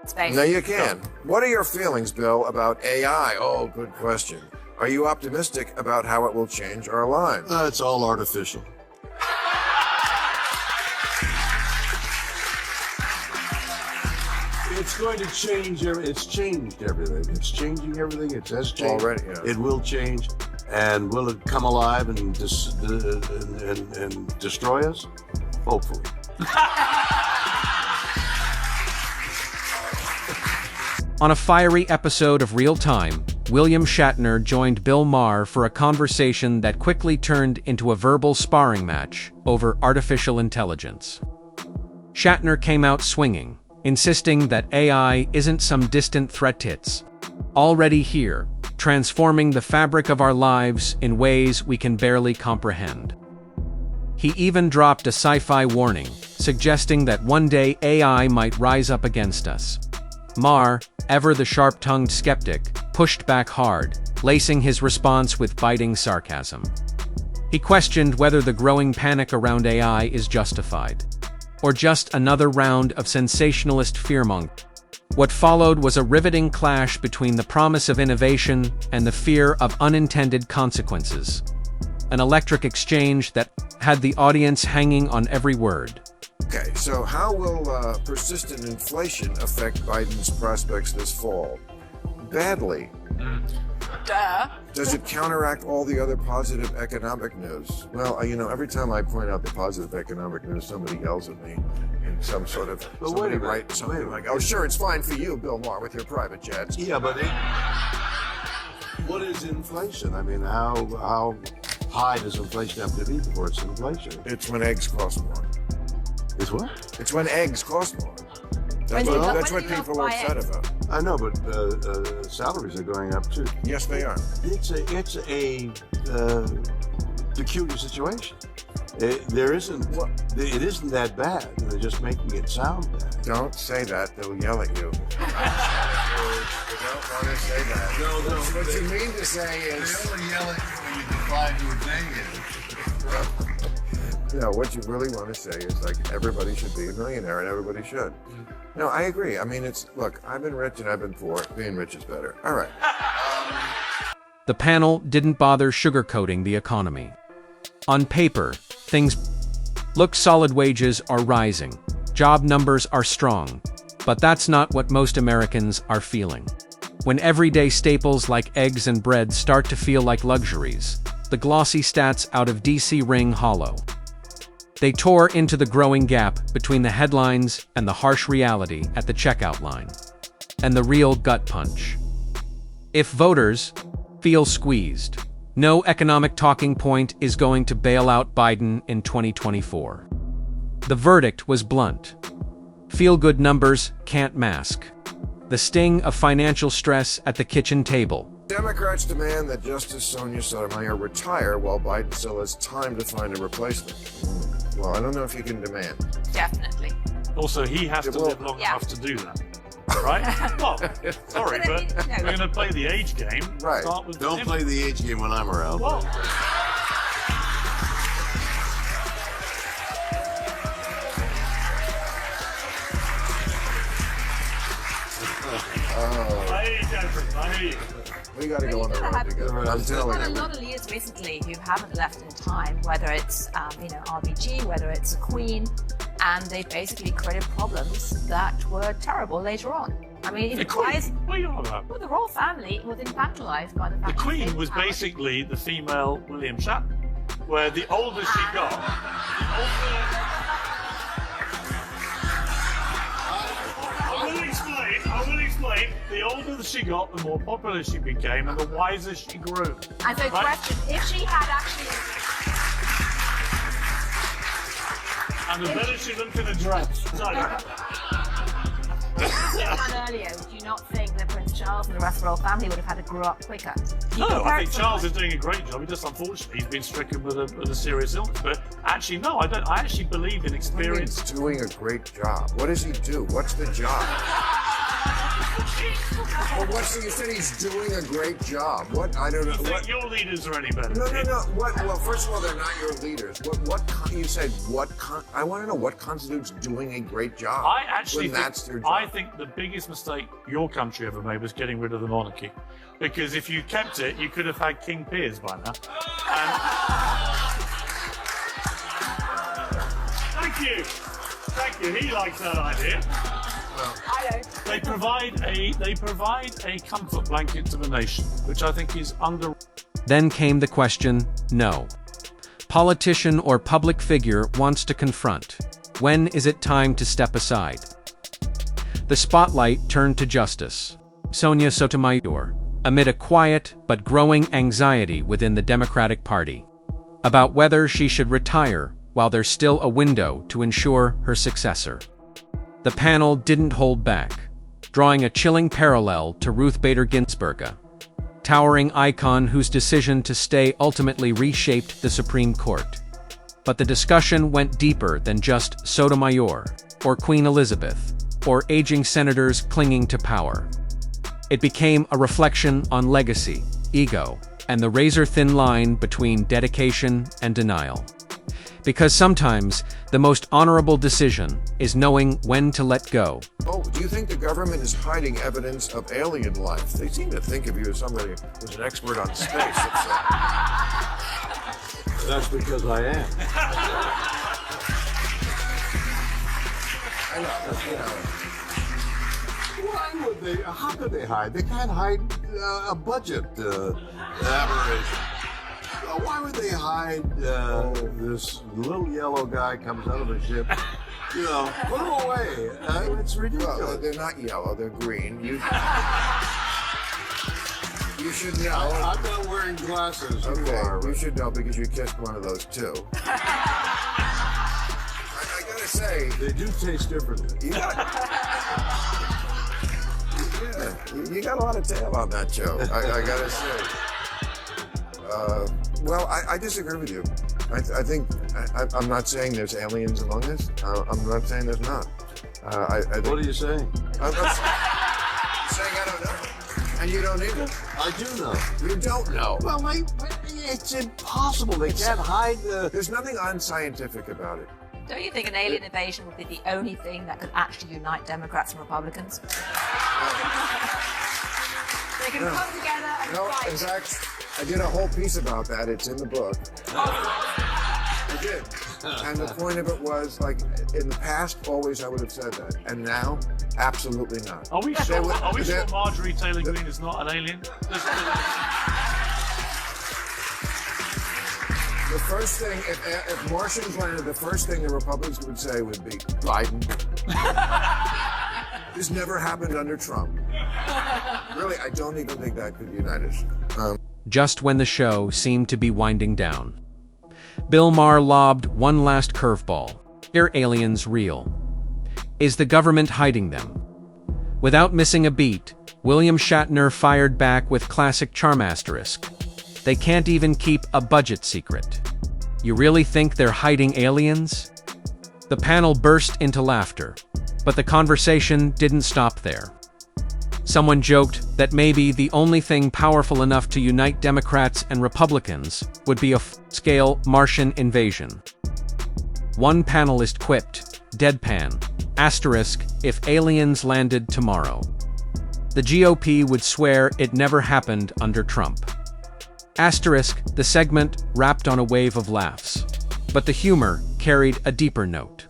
space. No, you can. What are your feelings, Bill, about AI? Oh, good question. Are you optimistic about how it will change our lives? It's all artificial. It's going to change. It's changed everything. It's changing everything. It has changed already. Yeah. It will change, and will it come alive and destroy us? Hopefully. On a fiery episode of Real Time, William Shatner joined Bill Maher for a conversation that quickly turned into a verbal sparring match over artificial intelligence. Shatner came out swinging, insisting that AI isn't some distant threat. It's already here, transforming the fabric of our lives in ways we can barely comprehend. He even dropped a sci-fi warning, suggesting that one day AI might rise up against us. Maher, ever the sharp-tongued skeptic, pushed back hard, lacing his response with biting sarcasm. He questioned whether the growing panic around AI is justified, or just another round of sensationalist fearmongering. What followed was a riveting clash between the promise of innovation and the fear of unintended consequences. An electric exchange that had the audience hanging on every word. Okay, so how will persistent inflation affect Biden's prospects this fall? Badly. Duh. Does it counteract all the other positive economic news? Well, every time I point out the positive economic news, somebody yells at me in some sort of, somebody writes something like, oh, sure, it's fine for you, Bill Maher, with your private jets. Yeah, but what is inflation? I mean, how high does inflation have to be before it's inflation? It's when eggs cost more. It's what? It's when eggs cost more. That's what people are upset about. I know, but salaries are going up too. Yes, they are. It's a peculiar situation. It isn't that bad. They're just making it sound bad. Don't say that. They'll yell at you. You don't want to say that. No. What you mean to say is... They only yell at you when you define your negative. What you really want to say is like everybody should be a millionaire and everybody should. No, I agree. I mean, look, I've been rich and I've been poor. Being rich is better. All right. The panel didn't bother sugarcoating the economy. On paper, things look solid. Wages are rising. Job numbers are strong. But that's not what most Americans are feeling. When everyday staples like eggs and bread start to feel like luxuries, the glossy stats out of DC ring hollow. They tore into the growing gap between the headlines and the harsh reality at the checkout line. And the real gut punch. If voters feel squeezed, no economic talking point is going to bail out Biden in 2024. The verdict was blunt. Feel-good numbers can't mask the sting of financial stress at the kitchen table. Democrats demand that Justice Sonia Sotomayor retire while Biden still has time to find a replacement. Well, I don't know if you can demand. Definitely. Also, he has to live long enough to do that. Right? Well, sorry, but we're going to play the age game. Right. Start with Don't him. play the age game when I'm around. Well, I hear you, Jeffrey. I hear you. We got to go on the road together. I'm telling There's you. a lot of leaders recently who haven't left in time, whether it's RBG, whether it's a Queen, and they basically created problems that were terrible later on. I mean, The Queen? What are you on about? Well, the royal family was infantilized by the fact The that Queen they was had- basically the female William Shatner, where the older she got, the older... I will explain. The older she got, the more popular she became, and the wiser she grew. And so, question: if she had actually, And the better she looked in a dress. Sorry. earlier, would you not think that Prince Charles and the rest of the royal family would have had to grow up quicker? No, I think Charles is doing a great job. He just, unfortunately, he's been stricken with a serious illness. But actually, no, I don't. I actually believe in experience. He's doing a great job. What does he do? What's the job? Well, you said he's doing a great job. What? I don't know. You think What? your leaders are any better? No. What? Well, first of all, they're not your leaders. You said what? I want to know what constitutes doing a great job. I actually when that's their job. I think the biggest mistake your country ever made was getting rid of the monarchy. Because if you kept it, you could have had King Piers by now. Thank you. He likes that idea. I don't. They provide a comfort blanket to the nation, which I think is under. Then came the question, no politician or public figure wants to confront. When is it time to step aside? The spotlight turned to Justice Sonia Sotomayor, amid a quiet but growing anxiety within the Democratic Party about whether she should retire while there's still a window to ensure her successor. The panel didn't hold back, drawing a chilling parallel to Ruth Bader Ginsburg, a towering icon whose decision to stay ultimately reshaped the Supreme Court. But the discussion went deeper than just Sotomayor, or Queen Elizabeth, or aging senators clinging to power. It became a reflection on legacy, ego, and the razor-thin line between dedication and denial. Because sometimes, the most honorable decision is knowing when to let go. Oh, do you think the government is hiding evidence of alien life? They seem to think of you as somebody who's an expert on space. That's because I am. I know. Why would they? How could they hide? They can't hide a budget aberration. Why would they hide this little yellow guy comes out of a ship? Put him away. It's ridiculous. Well, they're not yellow, they're green. You should know. I'm not wearing glasses. Okay, you should know because you kissed one of those too. I gotta say, they do taste differently. You got a lot of tail on that joke. I gotta say. Well, I disagree with you. I think I'm not saying there's aliens among us. I'm not saying there's not. I think, what are you saying? I'm saying I don't know, and you don't either. I do know. You don't know. Well, it's impossible. They can't hide the. There's nothing unscientific about it. Don't you think an alien invasion would be the only thing that could actually unite Democrats and Republicans? They can come together and No, fight. in fact, I did a whole piece about that. It's in the book. I did. And the point of it was, like, in the past, always I would have said that. And now, absolutely not. Are we sure Marjorie Taylor Greene is not an alien? The first thing, if Martians landed, the first thing the Republicans would say would be, Biden. This never happened under Trump. Really, I don't even think that could unite us. Just when the show seemed to be winding down, Bill Maher lobbed one last curveball. Are aliens real? Is the government hiding them? Without missing a beat, William Shatner fired back with classic charm asterisk. They can't even keep a budget secret. You really think they're hiding aliens? The panel burst into laughter, but the conversation didn't stop there. Someone joked that maybe the only thing powerful enough to unite Democrats and Republicans would be a full-scale Martian invasion. One panelist quipped, deadpan, asterisk, if aliens landed tomorrow. The GOP would swear it never happened under Trump. Asterisk, the segment wrapped on a wave of laughs. But the humor carried a deeper note.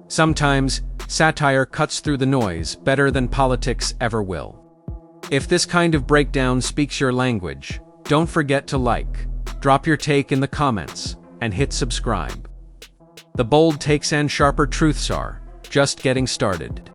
Sometimes, satire cuts through the noise better than politics ever will. If this kind of breakdown speaks your language, don't forget to like, drop your take in the comments, and hit subscribe. The bold takes and sharper truths are just getting started.